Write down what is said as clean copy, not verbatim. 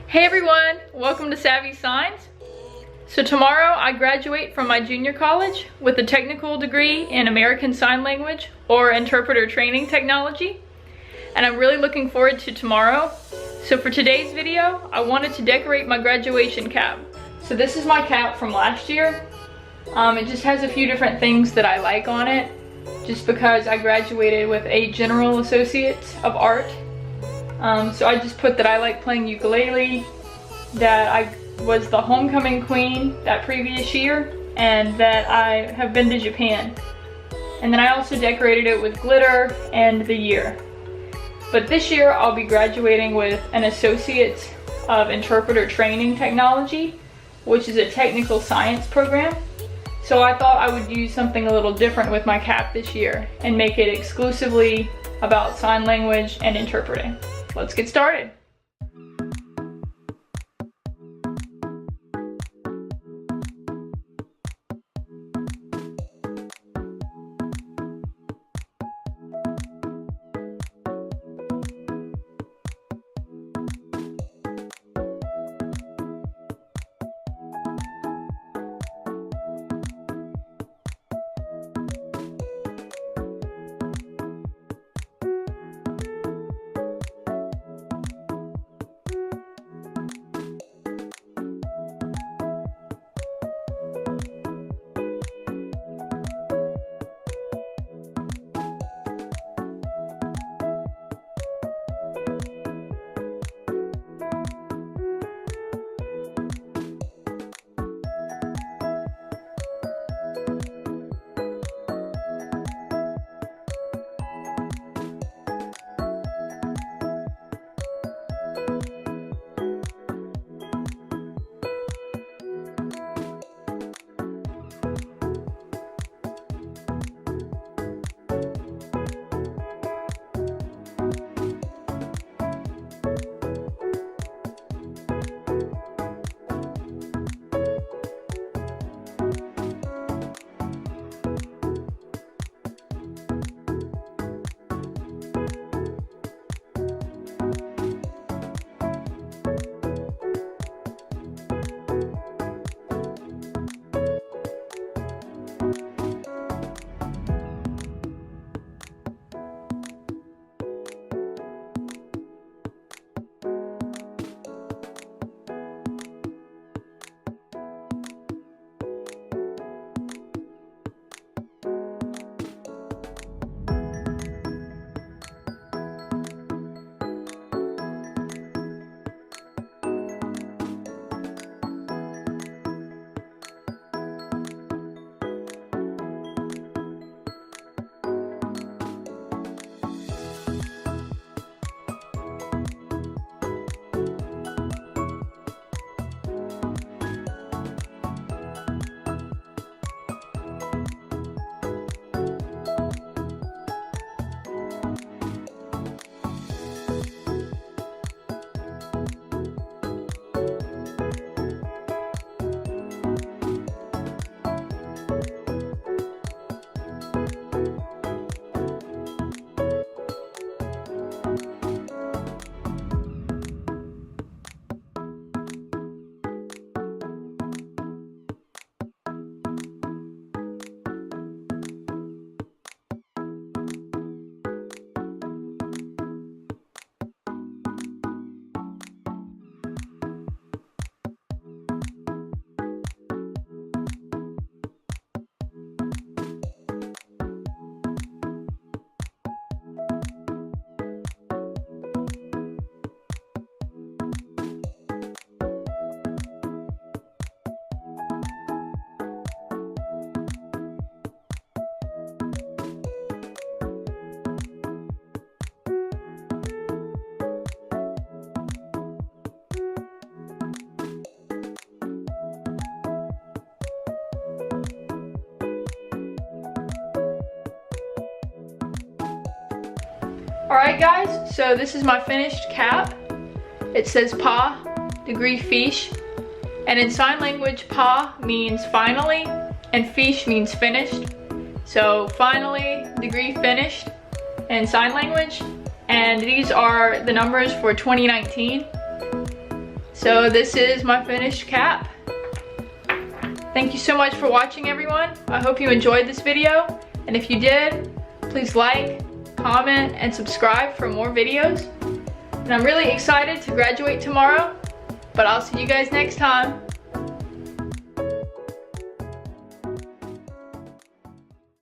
Hey everyone, welcome to Savvy Signs. So tomorrow I graduate from my junior college with a technical degree in American Sign Language or Interpreter Training Technology. And I'm really looking forward to tomorrow. So for today's video, I wanted to decorate my graduation cap. So this is my cap from last year. It just has a few different things that I like on it, just because I graduated with a General Associate of Art. So I just put that I like playing ukulele, that I was the homecoming queen that previous year, and that I have been to Japan. And then I also decorated it with glitter and the year. But this year I'll be graduating with an Associate of Interpreter Training Technology, which is a technical science program. So I thought I would use something a little different with my cap this year and make it exclusively about sign language and interpreting. Let's get started. Alright guys, so this is my finished cap. It says Pa degree Fiche, and in sign language Pa means finally and Fiche means finished. So finally, degree finished in sign language, and these are the numbers for 2019. So this is my finished cap. Thank you so much for watching, everyone. I hope you enjoyed this video. And if you did, please like, comment, and subscribe for more videos. And I'm really excited to graduate tomorrow, but I'll see you guys next time.